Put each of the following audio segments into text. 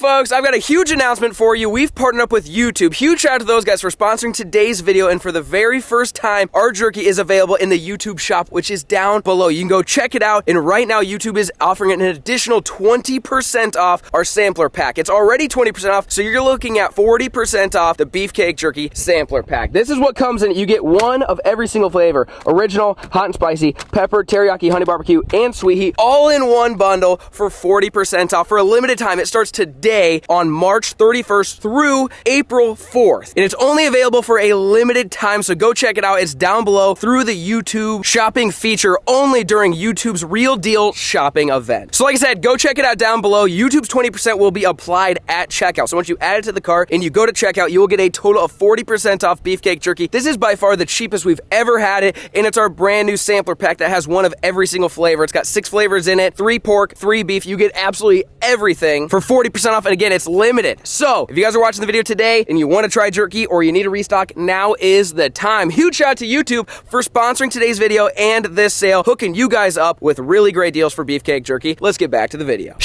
folks, I've got a huge announcement for you. We've partnered up with YouTube. Huge shout out to those guys for sponsoring today's video, and for the very first time, our jerky is available in the YouTube shop, which is down below. You can go check it out, and right now YouTube is offering an additional 20% off our sampler pack. It's already 20% off, so you're looking at 40% off the Beefcake Jerky sampler pack. This is what comes in it. You get one of every single flavor: original, hot and spicy, pepper, teriyaki, honey barbecue, and sweet heat, all in one bundle for 40% off for a limited time. It starts today on March 31st through April 4th. And it's only available for a limited time, so go check it out. It's down below through the YouTube shopping feature only during YouTube's Real Deal shopping event. So like I said, go check it out down below. YouTube's 20% will be applied at checkout. So once you add it to the cart and you go to checkout, you will get a total of 40% off Beefcake Jerky. This is by far the cheapest we've ever had it, and it's our brand new sampler pack that has one of every single flavor. It's got 6 flavors in it, 3 pork, 3 beef. You get absolutely everything for 40% off, and again, it's limited. So if you guys are watching the video today and you want to try jerky or you need a restock, now is the time. Huge shout out to YouTube for sponsoring today's video and this sale, hooking you guys up with really great deals for Beefcake Jerky. Let's get back to the video.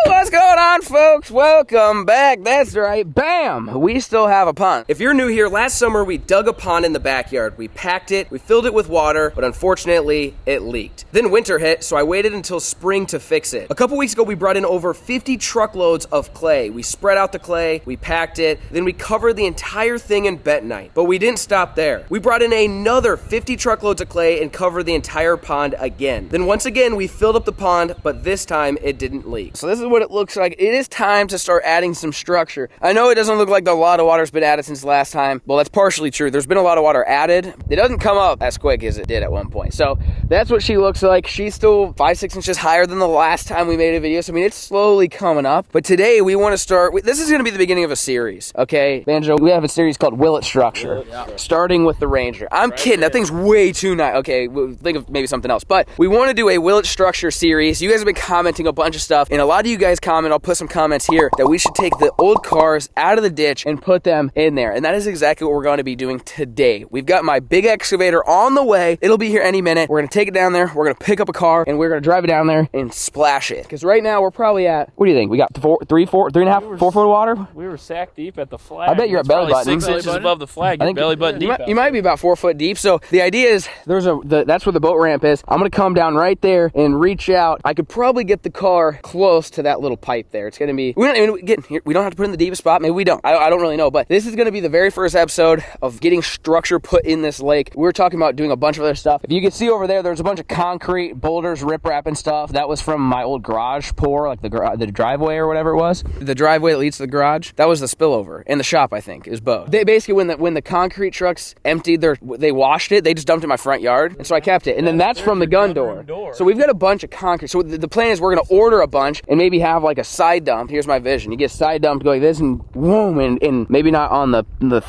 What's going on, folks? Welcome back. That's right. Bam! We still have a pond. If you're new here, last summer we dug a pond in the backyard. We packed it, we filled it with water, but unfortunately it leaked. Then winter hit, so I waited until spring to fix it. A couple weeks ago, we brought in over 50 truckloads of clay. We spread out the clay, we packed it, then we covered the entire thing in bentonite. But we didn't stop there. We brought in another 50 truckloads of clay and covered the entire pond again. Then once again, we filled up the pond, but this time it didn't leak. So this is what it looks like. It is time to start adding some structure. I know it doesn't look like a lot of water's been added since last time. Well, that's partially true. There's been a lot of water added. It doesn't come up as quick as it did at one point. So that's what she looks like. She's still 5-6 inches higher than the last time we made a video. So I mean, it's slowly coming up. But today we want to start, this is going to be the beginning of a series, okay? Banjo, we have a series called Will It Structure, starting with the Ranger. I'm kidding, that thing's way too nice. Okay, we'll think of maybe something else. But we want to do a Will It Structure series. You guys have been commenting a bunch of stuff, and a lot of you guys comment, I'll put some comments here, that we should take the old cars out of the ditch and put them in there. And that is exactly what we're going to be doing today. We've got my big excavator on the way. It'll be here any minute. We're going to take it down there. We're going to pick up a car and we're going to drive it down there and splash it. Because right now we're probably at, what do you think? We got 4 foot of water? We were sack deep at the flag. I bet you're at belly button. 6 inches above the flag. I think belly button deep. You might be about 4 foot deep. So the idea is that's where the boat ramp is. I'm going to come down right there and reach out. I could probably get the car close to that little pipe there. It's going to be, we don't have to put it in the deepest spot. Maybe we don't. I don't really know. But this is going to be the very first episode of getting structure put in this lake. We're talking about doing a bunch of other stuff. If you can see over there's a bunch of concrete boulders, riprap and stuff. That was from my old garage pour, like the driveway or whatever it was. The driveway that leads to the garage, that was the spillover. And the shop, I think, is both. They basically, when the concrete trucks emptied they washed it, they just dumped it in my front yard. And so I kept it. And then that's from the gun door. So we've got a bunch of concrete. So the plan is we're going to order a bunch and maybe have like a side dump. Here's my vision. You get side dumped, go like this, and boom, and maybe not on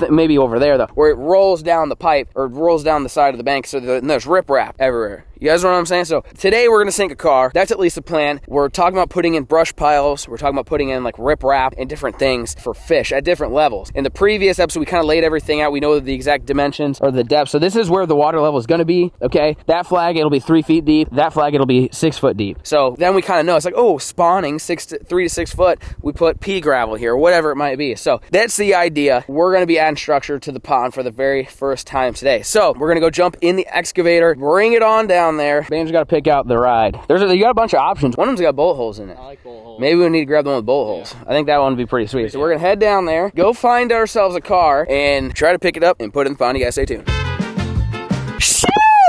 maybe over there though, where it rolls down the pipe or rolls down the side of the bank. So there's riprap everywhere. You guys know what I'm saying? So today we're going to sink a car. That's at least the plan. We're talking about putting in brush piles. We're talking about putting in like riprap and different things for fish at different levels. In the previous episode, we kind of laid everything out. We know the exact dimensions or the depth. So this is where the water level is going to be. Okay. That flag, it'll be 3 feet deep. That flag, it'll be 6 foot deep. So then we kind of know it's like, oh, spawning 3 to 6 foot. We put pea gravel here, whatever it might be. So that's the idea. We're going to be adding structure to the pond for the very first time today. So we're going to go jump in the excavator, bring it on down there. Banjo's got to pick out the ride. You got a bunch of options. One of them's got bolt holes in it. I like bolt holes. Maybe we need to grab the one with bolt holes. I think that one would be pretty sweet. So we're going to head down there, go find ourselves a car, and try to pick it up and put it in the pond. You guys stay tuned.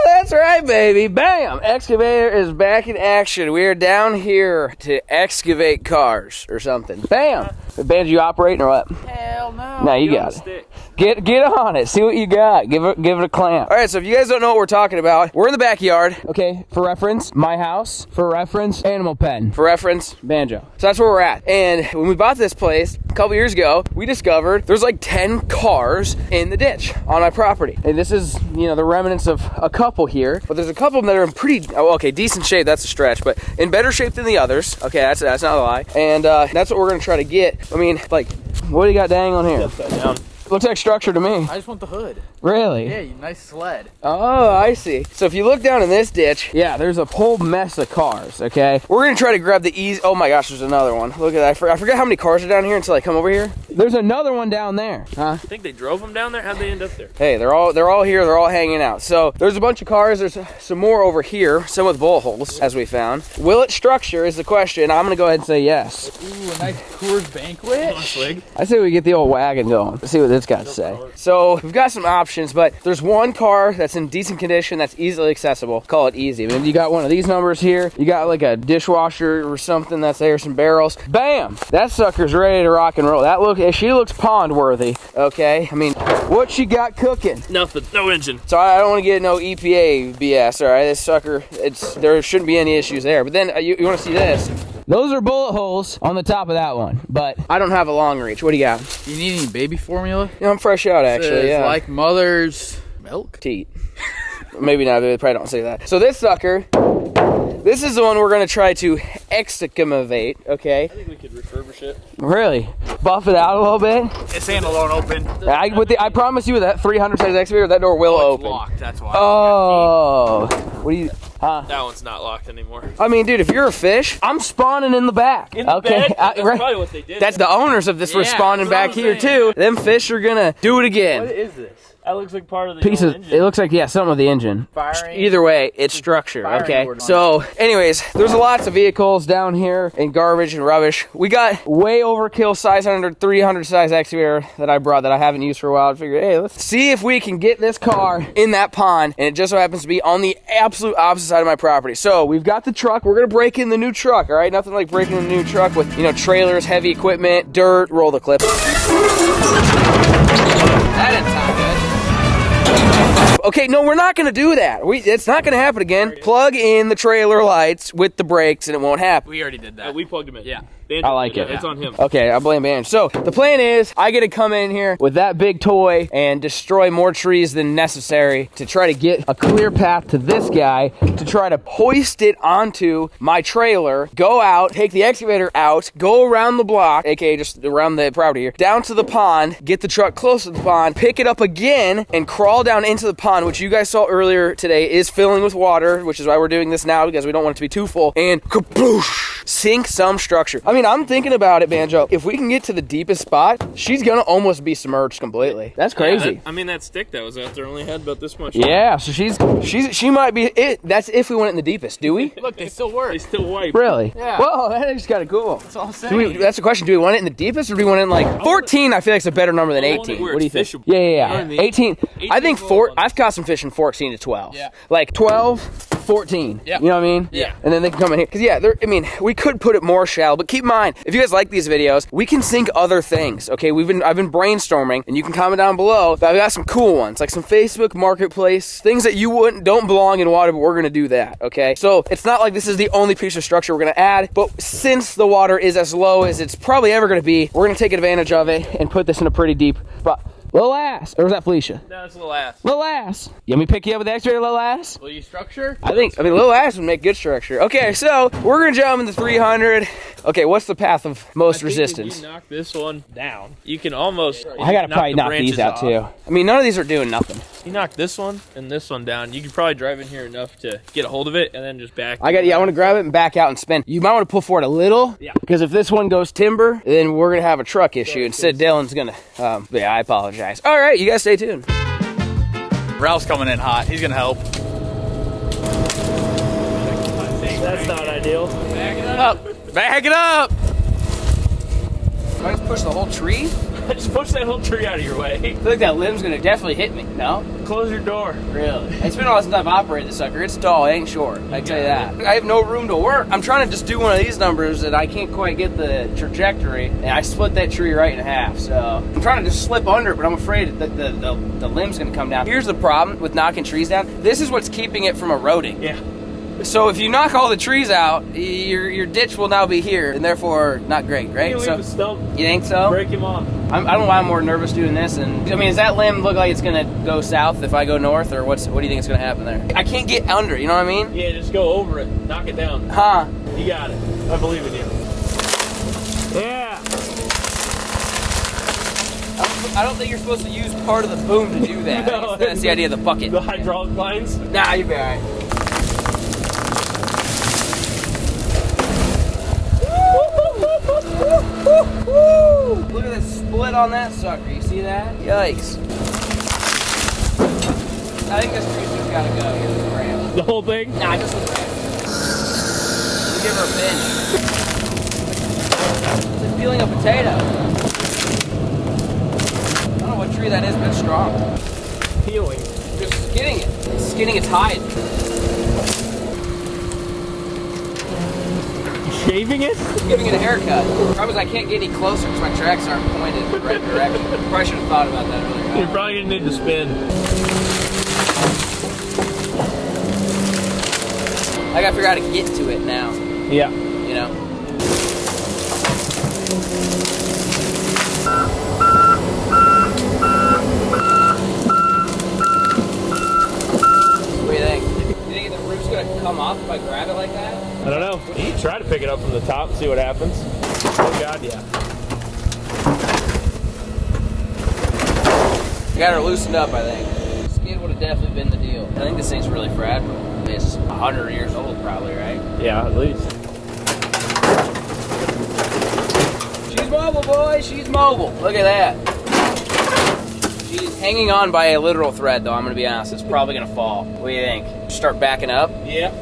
That's right, baby. Bam! Excavator is back in action. We are down here to excavate cars or something. Bam! Banjo, you operating or what? Hell no. No, you got it. Get on it. See what you got. Give it a clamp. All right, so if you guys don't know what we're talking about, we're in the backyard. Okay, for reference, my house. For reference, animal pen. For reference, Banjo. So that's where we're at. And when we bought this place a couple years ago, we discovered there's like 10 cars in the ditch on my property. And this is, the remnants of a couple here, but there's a couple of them that are in pretty, decent shape. That's a stretch, but in better shape than the others. Okay, that's not a lie. And that's what we're gonna try to get. I mean, like, what do you got dang on here? Upside down. Looks like structure to me. I just want the hood. Really? Yeah, nice sled. Oh, I see. So if you look down in this ditch, yeah, there's a whole mess of cars, okay? We're gonna try to grab the easy, oh my gosh, there's another one. Look at that, I forget how many cars are down here until I come over here. There's another one down there, huh? I think they drove them down there. How'd they end up there? Hey, they're all here, they're all hanging out. So there's a bunch of cars, there's some more over here, some with bullet holes, as we found. Will it structure is the question. I'm gonna go ahead and say yes. Ooh, a nice Coors Banquet. I say we get the old wagon going. Let's see what it's got to say. So we've got some options, but there's one car that's in decent condition that's easily accessible. Call it easy. I mean, you got one of these numbers here. You got like a dishwasher or something that's there, some barrels. Bam! That sucker's ready to rock and roll. She looks pond worthy. Okay. I mean, what she got cooking? Nothing. No engine. So I don't want to get no EPA BS. All right, this sucker. There shouldn't be any issues there. But then you want to see this? Those are bullet holes on the top of that one, but I don't have a long reach. What do you got? You need any baby formula? Yeah, I'm fresh out actually. Yeah. Like mother's milk? Teat. Maybe not, they probably don't say that. So this sucker, this is the one we're gonna try to excavate, okay? I think we could refurbish it. Really? Buff it out a little bit? Its handle won't open. I promise you with that 300 size excavator, that door will open. It's locked, that's why. Oh. What do you, huh? That one's not locked anymore. I mean, dude, if you're a fish, I'm spawning in the back. In the bed? That's probably what they did. That's the owners of this were spawning back here too. Them fish are gonna do it again. What is this? That looks like part of the engine. It looks like, yeah, something with the engine. Firing. Either way, it's structure, okay? So, anyways, there's lots of vehicles down here and garbage and rubbish. We got way overkill size 300 size excavator that I brought that I haven't used for a while. I figured, hey, let's see if we can get this car in that pond, and it just so happens to be on the absolute opposite side of my property. So, we've got the truck. We're gonna break in the new truck, all right? Nothing like breaking in a new truck with, you know, trailers, heavy equipment, dirt. Roll the clip. That didn't sound good. Okay, no, we're not gonna do that. It's not gonna happen again. Plug in the trailer lights with the brakes and it won't happen. We already did that. We plugged them in. Yeah. Banjo, I like it. It's on him. Okay, I blame Banjo. So, the plan is, I get to come in here with that big toy and destroy more trees than necessary to try to get a clear path to this guy to try to hoist it onto my trailer, go out, take the excavator out, go around the block, aka just around the property here, down to the pond, get the truck close to the pond, pick it up again, and crawl down into the pond, which you guys saw earlier today is filling with water, which is why we're doing this now, because we don't want it to be too full, and kaboosh, sink some structure. I mean, I'm thinking about it, Banjo. If we can get to the deepest spot, she's gonna almost be submerged completely. That's crazy. Yeah, I mean, that stick that was out there only had about this much. Yeah, so she might be it. That's if we went in the deepest. Do we? Look, they still work. They still wipe. Really? Yeah. Whoa, that is kind of cool. That's all I'm saying. That's the question. Do we want it in the deepest, or do we want it in like 14? I feel like it's a better number than 18. What do you think? Fishable. Yeah. 18. I think I've caught some fish in 14 to 12. Yeah. Like 12, 14. Yeah. You know what I mean? Yeah. And then they can come in here. Because, yeah, I mean, we could put it more shallow, but keep in mind, if you guys like these videos, we can sink other things, okay? I've been brainstorming, and you can comment down below, but I've got some cool ones, like some Facebook Marketplace, things that don't belong in water, but we're gonna do that, okay? So, it's not like this is the only piece of structure we're gonna add, but since the water is as low as it's probably ever gonna be, we're gonna take advantage of it and put this in a pretty deep spot. Little ass. Or was that Felicia? No, it's Little Ass. Little ass. You want me to pick you up with the excavator, Little ass? Will you structure? I mean, Little ass would make good structure. Okay, so we're gonna jump into 300. Okay, what's the path of most resistance? If you knock this one down, you can almost. I gotta probably knock these out too. I mean, none of these are doing nothing. You knock this one and this one down, you can probably drive in here enough to get a hold of it and then just back. I want to grab it and back out and spin. You might want to pull forward a little, because if this one goes timber, then we're gonna have a truck issue. Instead, Dylan's gonna. Yeah, I apologize. All right, you guys stay tuned. Ralph's coming in hot. He's gonna help. That's not ideal. Back it up. Back it up. I just push the whole tree? Just push that whole tree out of your way. I feel like that limb's gonna definitely hit me. No? Close your door. Really? It's been a while since I've operated this sucker. It's tall, it ain't short. I can tell you that. I have no room to work. I'm trying to just do one of these numbers that I can't quite get the trajectory, and I split that tree right in half. So I'm trying to just slip under it, but I'm afraid that the limb's gonna come down. Here's the problem with knocking trees down. This is what's keeping it from eroding. Yeah. So if you knock all the trees out, your ditch will now be here, and therefore not great, right? You leave the stump. You think so? Break him off. I don't know why I'm more nervous doing this. And I mean, does that limb look like it's gonna go south if I go north, or what do you think is gonna happen there? I can't get under, you know what I mean? Yeah, just go over it. Knock it down. Huh? You got it. I believe in you. Yeah. I don't think you're supposed to use part of the boom to do that. No, That's the idea of the bucket. The hydraulic lines? Nah, you'll be alright. Look at the split on that sucker. You see that? Yikes. I think this grease has gotta go. Here's the ram. The whole thing? Nah, just the ram. We'll give her a pinch. It's like peeling a potato. I don't know what tree that is, but it's strong. Peeling. Just skinning it. Skinning its hide. Shaving it? I'm giving it a haircut. The problem is I can't get any closer because my tracks aren't pointed in the right direction. Probably should have thought about that earlier. You're probably gonna need to spin. I gotta figure out how to get to it now. Yeah. You know? What do you think? You think the roof's gonna come off if I grab it like that? I don't know. You can try to pick it up from the top, see what happens. Oh God, yeah. I got her loosened up, I think. Skid would have definitely been the deal. I think this thing's really fragile. It's 100 years old probably, right? Yeah, at least. She's mobile, boys. She's mobile. Look at that. She's hanging on by a literal thread, though. I'm going to be honest. It's probably going to fall. What do you think? Start backing up? Yeah.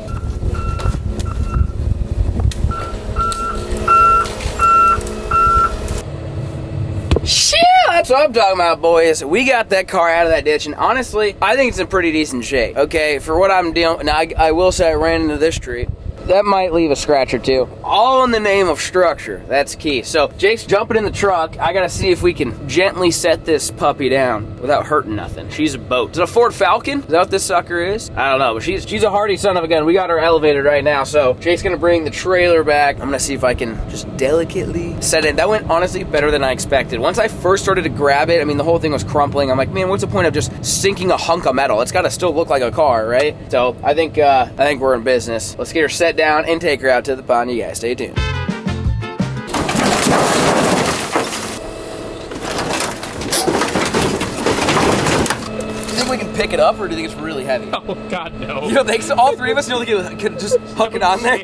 Shit, that's what I'm talking about, boys. We got that car out of that ditch, and honestly, I think it's in pretty decent shape. Okay, for what I'm dealing. Now, I will say I ran into this tree. That might leave a scratch or two. All in the name of structure. That's key. So Jake's jumping in the truck. I gotta see if we can gently set this puppy down without hurting nothing. She's a boat. Is it a Ford Falcon? Is that what this sucker is? I don't know, but she's a hardy son of a gun. We got her elevated right now, so Jake's gonna bring the trailer back. I'm gonna see if I can just delicately set it. That went honestly better than I expected. Once I first started to grab it, I mean, the whole thing was crumpling. I'm like, man, what's the point of just sinking a hunk of metal? It's gotta still look like a car, right? So I think we're in business. Let's get her set down and take her out to the pond. You guys stay tuned. Do you think we can pick it up, or do you think it's really heavy? Oh God, no. You don't think so? All three of us, you don't think we could just hook it on there?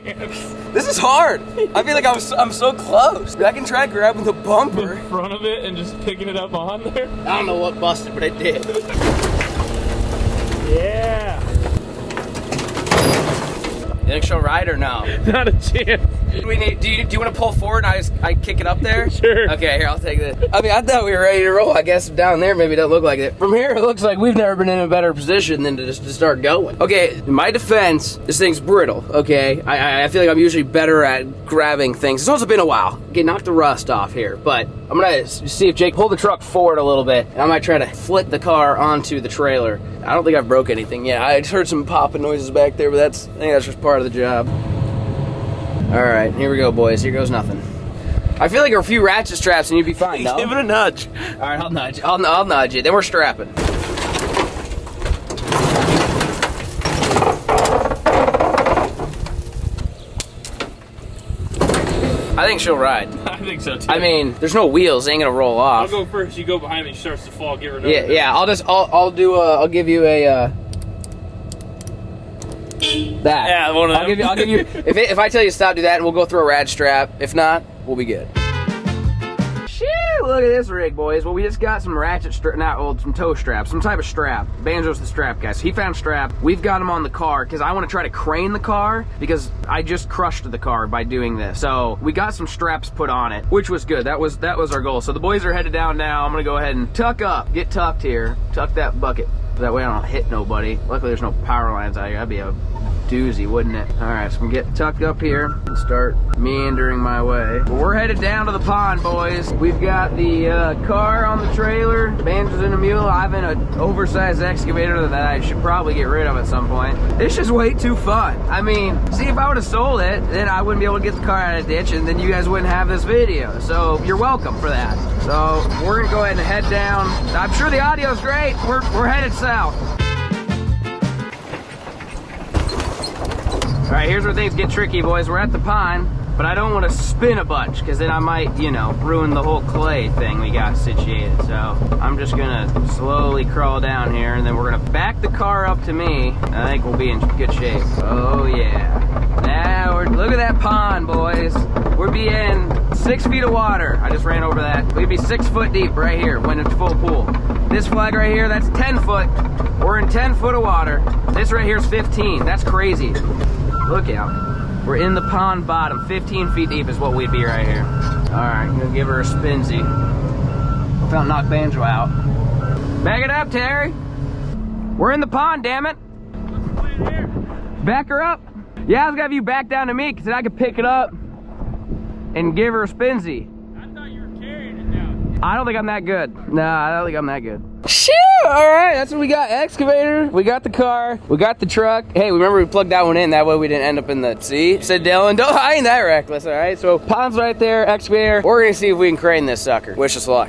This is hard. I feel like I'm so close. I can try grabbing the bumper. In front of it and just picking it up on there. I don't know what busted, but it did. Yeah. You think she'll ride or no? Not a chance. Do you want to pull forward and I kick it up there? Sure. Okay, here, I'll take this. I mean, I thought we were ready to roll. I guess down there maybe it doesn't look like it. From here, it looks like we've never been in a better position than to start going. Okay, in my defense, this thing's brittle, okay? I feel like I'm usually better at grabbing things. It's also been a while. Okay, knock the rust off here, but I'm gonna see if Jake pull the truck forward a little bit, and I might try to flick the car onto the trailer. I don't think I've broke anything yet. I just heard some popping noises back there, but I think that's just part of the job. All right, here we go, boys. Here goes nothing. I feel like a few ratchet straps and you'd be fine, no? Give it a nudge. All right, I'll nudge. I'll nudge it. Then we're strapping. I think she'll ride. I think so too. I mean, there's no wheels. They ain't gonna roll off. I'll go first. You go behind me. She starts to fall. Give her. Yeah. I'll give you a. That. Yeah, one of them. I'll give you. If I tell you to stop, do that, and we'll go through a rad strap. If not, we'll be good. Shoo! Look at this rig, boys. Well, we just got some ratchet some toe straps, some type of strap. Banjo's the strap guy. So he found strap. We've got him on the car because I want to try to crane the car because I just crushed the car by doing this. So we got some straps put on it, which was good. That was our goal. So the boys are headed down now. I'm gonna go ahead and tuck up, get tucked here, tuck that bucket. That way I don't hit nobody. Luckily there's no power lines out here. That'd be a doozy, wouldn't it? All right, so I'm gonna get tucked up here and start meandering my way. Well, we're headed down to the pond, boys. We've got the car on the trailer. Banjo's in a mule. I've in an oversized excavator that I should probably get rid of at some point. It's just way too fun. I mean, see, if I would have sold it, then I wouldn't be able to get the car out of the ditch, and then you guys wouldn't have this video. So you're welcome for that. So we're gonna go ahead and head down. I'm sure the audio's great. We're headed south. All right, here's where things get tricky, boys. We're at the pond. but I don't want to spin a bunch because then I might, you know, ruin the whole clay thing we got situated. So I'm just gonna slowly crawl down here, and then we're gonna back the car up to me. I think we'll be in good shape. Oh yeah. Now look at that pond, boys. We'll be in 6 feet of water. I just ran over that. We'd be 6 foot deep right here when it's full pool. This flag right here, that's 10 foot. We're in 10 foot of water. This right here is 15. That's crazy. Look out. We're in the pond bottom. 15 feet deep is what we'd be right here. All right, I'm gonna give her a spinsy. Hope I don't knock Banjo out. Back it up, Terry. We're in the pond, damn it. Back her up. Yeah, I was gonna have you back down to me because then I could pick it up and give her a spinsy. I thought you were carrying it down. I don't think I'm that good. No, I don't think I'm that good. Shoo! All right, that's what we got. Excavator, we got the car, we got the truck. Hey, remember we plugged that one in, that way we didn't end up in the sea. Said Dylan, I ain't that reckless, all right? So pond's right there, excavator. We're gonna see if we can crane this sucker. Wish us luck.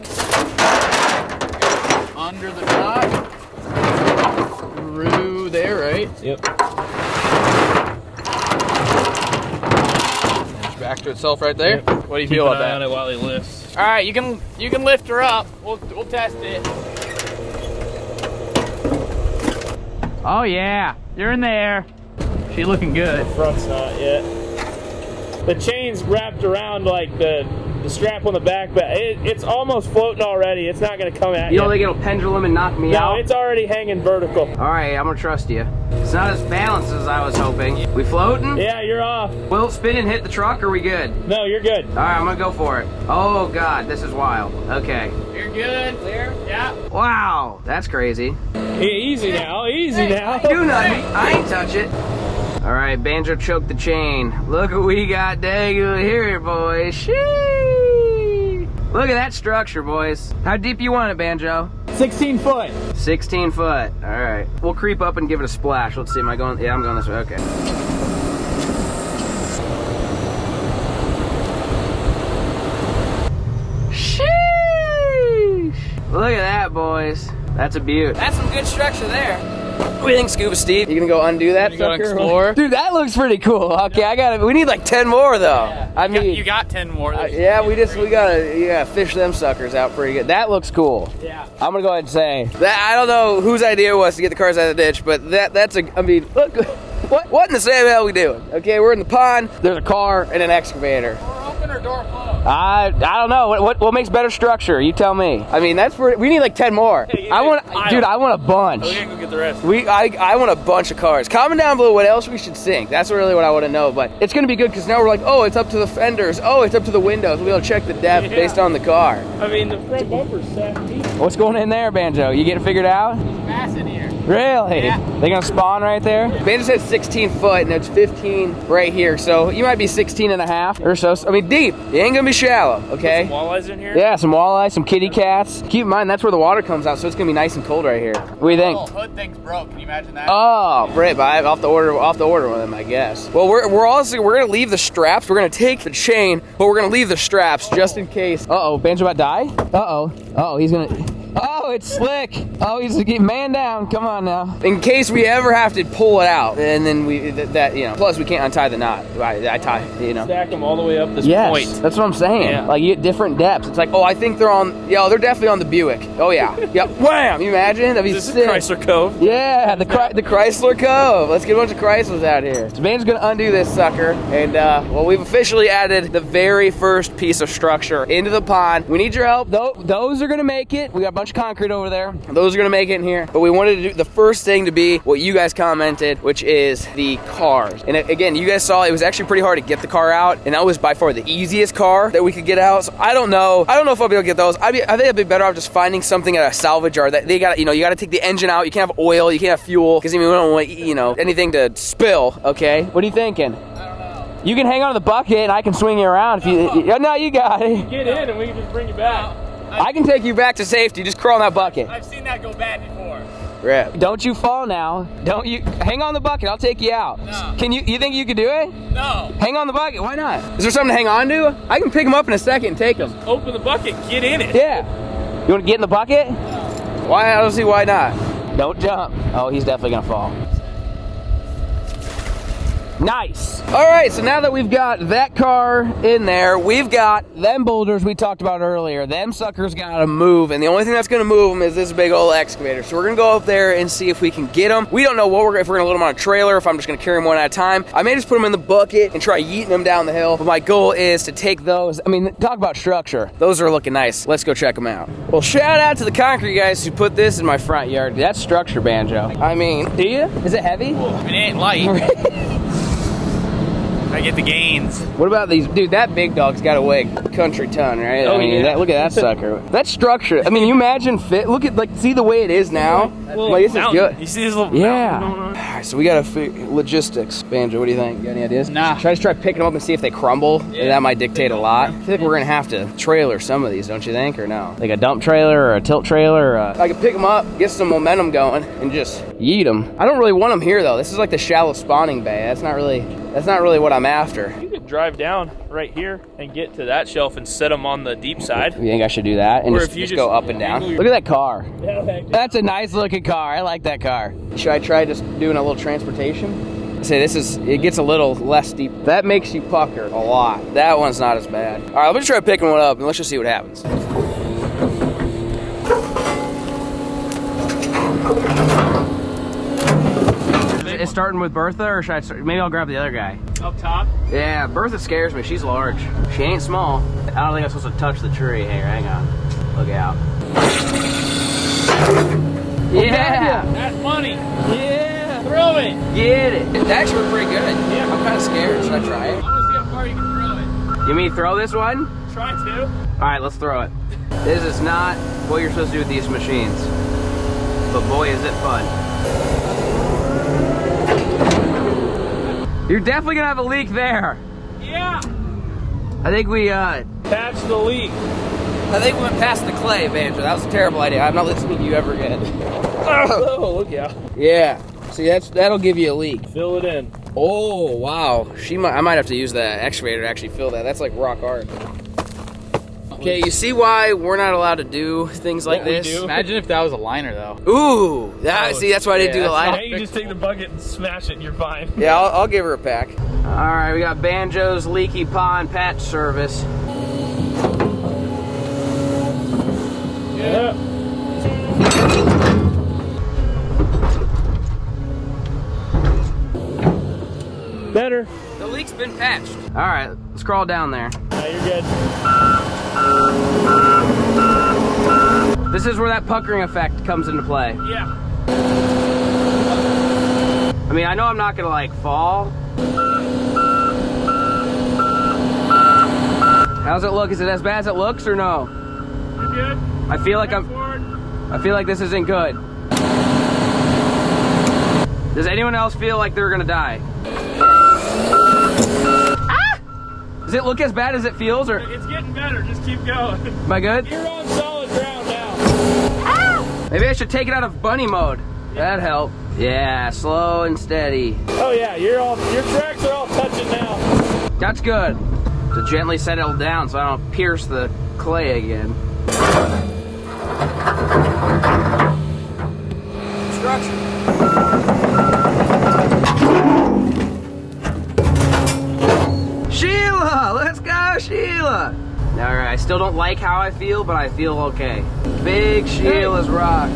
Under the dock. Through there, right? Yep. Back to itself right there. Yep. What do you feel about that? On it while he lifts. All right, you can lift her up. We'll test it. Oh yeah, you're in there. She's looking good. The front's not yet. The chain's wrapped around like the strap on the back, but it's almost floating already. It's not gonna come at you. You don't think it'll pendulum and knock me out? No, it's already hanging vertical. All right, I'm gonna trust you. It's not as balanced as I was hoping. We floating? Yeah, you're off. Will it spin and hit the truck, or are we good? No, you're good. All right, I'm gonna go for it. Oh God, this is wild. Okay. You're good. Clear? Yeah. Wow, that's crazy. Easy now, easy now. Do nothing. I ain't touch it. All right, Banjo choked the chain. Look what we got dangling here, boys. Sheesh. Look at that structure, boys. How deep you want it, Banjo? 16 foot. 16 foot. All right. We'll creep up and give it a splash. Let's see. Am I going? Yeah, I'm going this way. Okay. Sheesh. Look at that, boys. That's a beaut. That's some good structure there. What do you think, Scuba Steve? You gonna go undo that Go sucker? explore. Dude, that looks pretty cool. Okay, we need like 10 more though. Yeah. I mean, you got 10 more. yeah, we gotta fish them suckers out pretty good. That looks cool. Yeah. I'm gonna go ahead and say that I don't know whose idea it was to get the cars out of the ditch, but I mean, look, what in the same hell are we doing? Okay, we're in the pond. There's a car and an excavator. Door open or door closed? I don't know. What makes better structure? You tell me. I mean, we need like 10 more. Hey, I want a bunch. Okay, go get the rest. I want a bunch of cars. Comment down below what else we should sink. That's really what I want to know. But it's going to be good because now we're like, oh, it's up to the fenders. Oh, it's up to the windows. We'll be able to check the depth based on the car. I mean, the front bumper's 70. What's going in there, Banjo? You get it figured out? Bass in here. Really? Yeah. They gonna spawn right there? Banjo said 16 foot and it's 15 right here. So you might be 16 and a half or so. I mean, deep. You ain't gonna be shallow, okay? Some walleyes in here? Yeah, some walleye, some kitty cats. Keep in mind, that's where the water comes out, so it's gonna be nice and cold right here. What do you think? Oh, hood thing's broke. Can you imagine that? Oh, Britt, but I'll have to order one of them, I guess. Well, we're gonna leave the straps. We're gonna take the chain, but we're gonna leave the straps just in case. Uh-oh, Banjo about to die? Uh-oh, he's gonna... Oh, it's slick. Oh, he's getting man down. Come on now. In case we ever have to pull it out, and then plus we can't untie the knot. I tie, Stack them all the way up this point. That's what I'm saying. Yeah. Like, you get different depths. It's like, oh, I think they're they're definitely on the Buick. Oh, yeah. Yep. Wham! You imagine? That'd be This is sick. Chrysler Cove. Yeah, the Chrysler Cove. Let's get a bunch of Chryslers out here. So Van's gonna undo this sucker, and well, we've officially added the very first piece of structure into the pond. We need your help. Those are gonna make it. We got a bunch of concrete over there. Those are gonna make it in here. But we wanted to do the first thing to be what you guys commented, which is the cars. And again, you guys saw it was actually pretty hard to get the car out, and that was by far the easiest car that we could get out. So I don't know if I'll be able to get those. I think I'd be better off just finding something at a salvage yard that they got. You got to take the engine out. You can't have oil. You can't have fuel because we don't want anything to spill. Okay, what are you thinking? You can hang on to the bucket and I can swing you around if you. No, you got it. Get in and we can just bring you back. I can take you back to safety. Just crawl in that bucket. I've seen that go bad before. Right. Don't you fall now. Don't you hang on the bucket. I'll take you out. No. Can you think you could do it? No. Hang on the bucket. Why not? Is there something to hang on to? I can pick them up in a second and take them. Open the bucket. Get in it. Yeah. You want to get in the bucket? Why? I don't see why not. Don't jump. Oh, he's definitely gonna fall. Nice. All right, so now that we've got that car in there, we've got them boulders we talked about earlier. Them suckers gotta move, and the only thing that's gonna move them is this big old excavator. So we're gonna go up there and see if we can get them. We don't know what if we're gonna load them on a trailer, if I'm just gonna carry them one at a time. I may just put them in the bucket and try yeeting them down the hill, but my goal is to take those. I mean, talk about structure. Those are looking nice. Let's go check them out. Well, shout out to the concrete guys who put this in my front yard. That's structure, Banjo. I mean, do you? Is it heavy? Well, it ain't light. I get the gains. What about these? Dude, that big dog's got to weigh a country ton, right? Oh, I mean, yeah. Look at that sucker. That structure. I mean, you imagine look at, like, see the way it is now? Like, this is good. You see this little Yeah. mountain going on? All right, so we got to logistics. Banjo, what do you think? Got any ideas? Nah. Should I just try picking them up and see if they crumble? Yeah. That might dictate a lot. I feel like we're going to have to trailer some of these, don't you think, or no? Like a dump trailer or a tilt trailer? Or I could pick them up, get some momentum going, and just yeet them. I don't really want them here, though. This is like the shallow spawning bay. That's not really what I'm after. You could drive down right here and get to that shelf and set them on the deep side. You think I should do that and Or just, if you just go up and down? Look at that car. Yeah, heck. That's a nice looking car. I like that car. Should I try just doing a little transportation? Say it gets a little less deep. That makes you pucker a lot. That one's not as bad. All right, let me try picking one up and let's just see what happens. Is starting with Bertha, or should I start? Maybe I'll grab the other guy. Up top? Yeah, Bertha scares me. She's large. She ain't small. I don't think I'm supposed to touch the tree. Hey, hang on. Look out. Yeah! That's money. Yeah! Throw it. Get it. It actually worked pretty good. Yeah. I'm kind of scared. Should I try it? I want to see how far you can throw it. You mean throw this one? Try to. All right, let's throw it. This is not what you're supposed to do with these machines. But boy, is it fun. You're definitely gonna have a leak there. Yeah. I think we, Patch the leak. I think we went past the clay, Banjo. That was a terrible idea. I'm not listening to you ever again. Oh, look out. Yeah. See, that'll give you a leak. Fill it in. Oh, wow. I might have to use the excavator to actually fill that. That's like rock hard. Okay, you see why we're not allowed to do things like this? Imagine if that was a liner, though. Ooh, see, that's why I didn't do the Now line. you just take the bucket and smash it and you're fine. Yeah, I'll give her a pack. All right, we got Banjo's leaky pond patch service. Yeah. Better. The leak's been patched. All right, let's crawl down there. Now you're good. This is where that puckering effect comes into play. Yeah. I mean, I know I'm not gonna like fall. How's it look? Is it as bad as it looks or no? You're good. I feel like I feel like this isn't good. Does anyone else feel like they're gonna die? Ah! Does it look as bad as it feels, or? It's getting better. Just keep going. Am I good? You're on solid ground now. Ah! Maybe I should take it out of bunny mode. That'd help. Yeah, slow and steady. Oh yeah, your tracks are all touching now. That's good. To gently settle down so I don't pierce the clay again. Construction. Sheila! Let's go, Sheila! Alright, I still don't like how I feel, but I feel okay. Big Sheila's rock.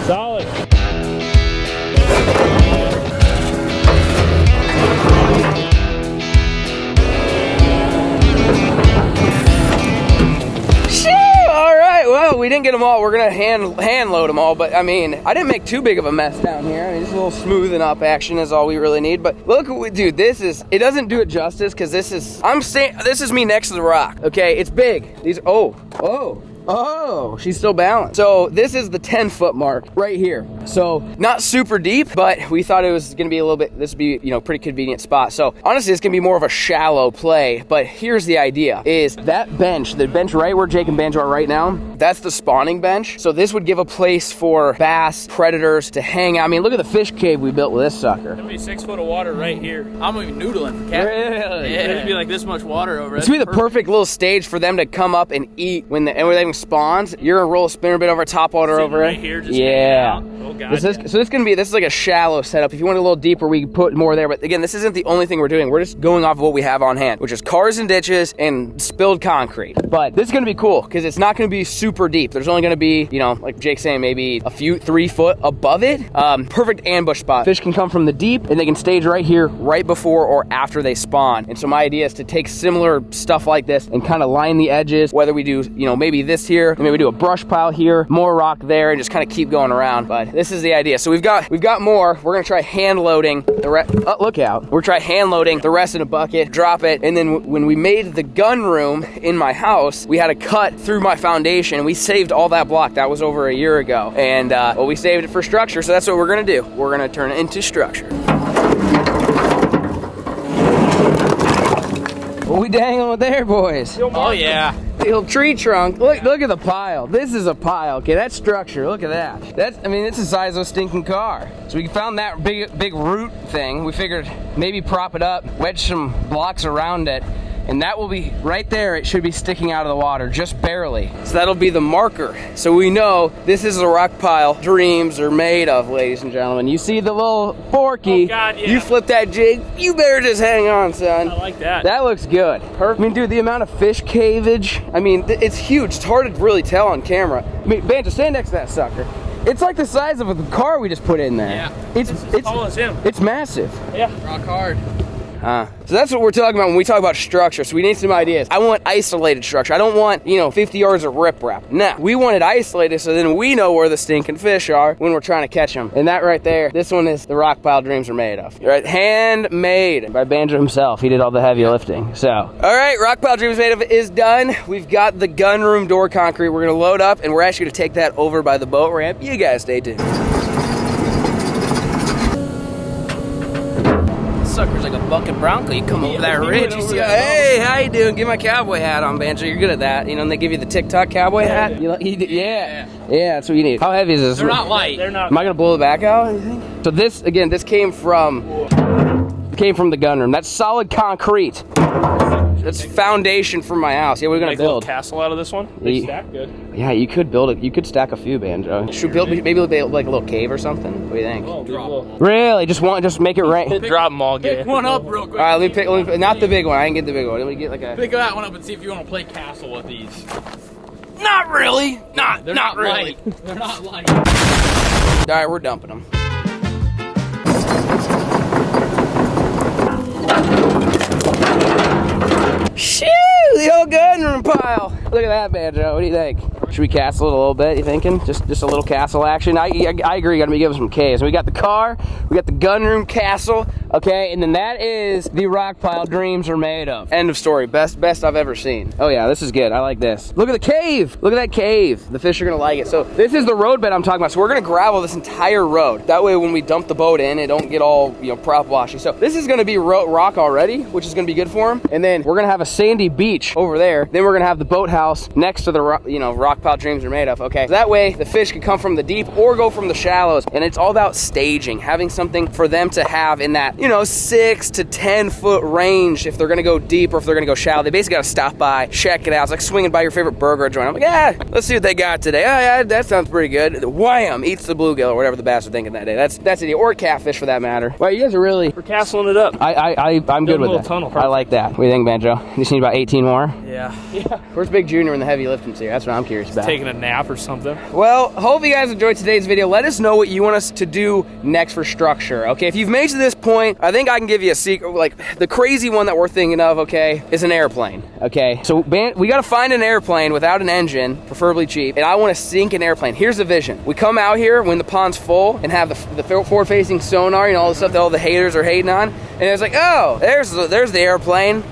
Solid. Alright, well, we didn't get them all. We're gonna hand load them all, but I mean, I didn't make too big of a mess down here. I mean, just a little smoothing up action is all we really need. But look what we do. It doesn't do it justice, because this is me next to the rock. Okay, it's big. Oh, she's still balanced. So this is the 10-foot mark right here. So not super deep, but we thought it was gonna be a little bit, this would be, pretty convenient spot. So honestly, it's gonna be more of a shallow play, but here's the idea, is that bench, the bench right where Jake and Banjo are right now, that's the spawning bench. So this would give a place for bass, predators to hang out. I mean, look at the fish cave we built with this sucker. There'll be 6 foot of water right here. I'm gonna be noodling for cat. Really? Yeah, it'd be like this much water over it. It's gonna be the perfect little stage for them to come up and eat when they spawns. You're gonna roll a spinner bit over top water over right it. here, just yeah. hanging out. Oh, God. So this is like a shallow setup. If you want a little deeper, we can put more there. But again, this isn't the only thing we're doing. We're just going off of what we have on hand, which is cars and ditches and spilled concrete. But this is gonna be cool because it's not gonna be super deep. There's only gonna be, you know, like Jake's saying, maybe a few 3 foot above it. Perfect ambush spot. Fish can come from the deep and they can stage right here, right before or after they spawn. And so my idea is to take similar stuff like this and kind of line the edges, whether we do, you know, maybe this here, and maybe we do a brush pile here, more rock there, and just kind of keep going around. But this is the idea. So we've got more. We're gonna try hand loading the rest. Oh, look out. We're try hand loading the rest in a bucket, drop it, and then when we made the gun room in my house, we had a cut through my foundation. We saved all that block. That was over a year ago. And well, we saved it for structure, so that's what we're gonna do. We're gonna turn it into structure. What we dangling with there, boys? Oh yeah. The old tree trunk. Look at the pile. This is a pile. Okay, that's structure. Look at that. I mean, it's the size of a stinking car. So we found that big root thing. We figured maybe prop it up, wedge some blocks around it, and that will be right there. It should be sticking out of the water, just barely. So that'll be the marker. So we know this is the rock pile dreams are made of, ladies and gentlemen. You see the little forky. Oh, God, yeah. You flip that jig, you better just hang on, son. I like that. That looks good. Perfect. I mean, dude, the amount of fish caveage, I mean, it's huge. It's hard to really tell on camera. I mean, Banjo, stand next to that sucker. It's like the size of a car we just put in there. Yeah. It's as tall as him. It's massive. Yeah. Rock hard. So that's what we're talking about when we talk about structure. So we need some ideas. I want isolated structure. I don't want, you know, 50 yards of riprap. No, we want it isolated so then we know where the stinking fish are when we're trying to catch them. And that right there, this one is the rock pile dreams are made of. Right, handmade by Banjo himself. He did all the heavy lifting. So, all right, rock pile dreams made of is done. We've got the gun room door concrete. We're gonna load up and we're actually gonna take that over by the boat ramp. You guys stay tuned. Sucker's like a bucket bronco. You come over that ridge, you see, hey, how you doing? Get my cowboy hat on, Banjo. You're good at that. You know, and they give you the TikTok cowboy hat. Yeah, that's what you need. How heavy is this? They're not light. They're not. Am I gonna blow it back out? So this, again, this came from the gun room. That's solid concrete. That's foundation for my house. Yeah, we're gonna Make a little build. castle out of this one. They stack good. Yeah, you could build it. You could stack a few, Banjo. Should we build maybe like a little cave or something? What do you think? Oh, Really? Just make it rain. drop them all, Pick one up real quick. All right, let me pick. Not the big one. I didn't get the big one. Let me get like a. Pick that one up and see if you want to play castle with these. Not really. They're not really. light. They're not light. All right, we're dumping them. Shoo! The old gun room pile. Look at that, Banjo. What do you think? Should we castle it a little bit, you thinking? Just a little castle action? I agree, you gotta be giving some Ks. We got the car, we got the gun room castle, okay? And then that is the rock pile dreams are made of. End of story. Best I've ever seen. Oh yeah, this is good. I like this. Look at the cave. Look at that cave. The fish are gonna like it. So this is the road bed I'm talking about. So we're gonna gravel this entire road. That way when we dump the boat in, it don't get all, you know, prop washy. So this is gonna be rock already, which is gonna be good for them. And then we're gonna have a sandy beach over there. Then we're gonna have the boathouse next to the rock pile dreams are made of, okay? So that way the fish can come from the deep or go from the shallows. And it's all about staging, having something for them to have in that, you know, 6 to 10 foot range if they're gonna go deep or if they're gonna go shallow. They basically gotta stop by, check it out. It's like swinging by your favorite burger joint. I'm like, yeah, let's see what they got today. Oh yeah, that sounds pretty good. Wham, eats the bluegill or whatever the bass are thinking that day. That's it, or catfish for that matter. Well, you guys are really... We're castling it up. I'm good with that. Tunnel. I like that. What do you think, Banjo? You just need about 18 more? Yeah. Where's Big Junior in the heavy lifting here? That's what I'm curious about. Taking a nap or something. Well, hope you guys enjoyed today's video. Let us know what you want us to do next for structure, okay? If you've made it to this point, I think I can give you a secret. Like, the crazy one that we're thinking of, okay, is an airplane, okay? So we gotta find an airplane without an engine, preferably cheap, and I wanna sink an airplane. Here's the vision. We come out here when the pond's full and have the forward-facing sonar and all the stuff that all the haters are hating on, and it's like, oh, there's the airplane.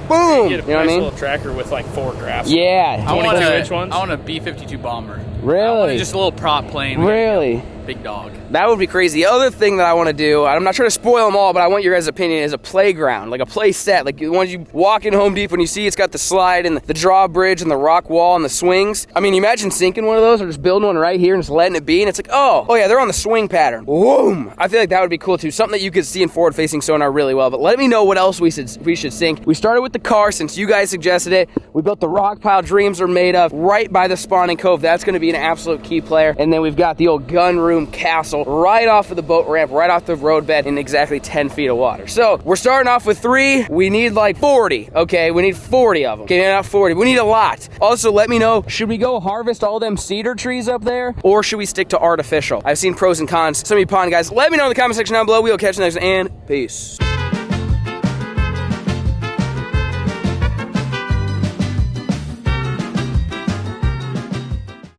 Boom! You know what I mean? little tracker with like 4 graphs. Yeah. I want which ones? I want a B-52 bomber. Really? Just a little prop plane. Really? Big dog. That would be crazy. The other thing that I want to do, I'm not trying to spoil them all, but I want your guys' opinion, is a playground, like a play set, like the ones you walk in Home Depot and you see it's got the slide and the drawbridge and the rock wall and the swings. I mean, imagine sinking one of those or just building one right here and just letting it be, and it's like, oh yeah, they're on the swing pattern. Boom! I feel like that would be cool too. Something that you could see in forward-facing sonar really well, but let me know what else we should sink. We started with the car since you guys suggested it. We built the rock pile dreams are made of right by the spawning cove. That's going to be an an absolute key player. And then we've got the old gun room castle right off of the boat ramp, right off the roadbed in exactly 10 feet of water. So we're starting off with 3. We need like 40, okay? We need 40 of them. Okay, not 40. We need a lot. Also, let me know, should we go harvest all them cedar trees up there, or should we stick to artificial? I've seen pros and cons. Some of you pond guys, let me know in the comment section down below. We will catch you next, and peace.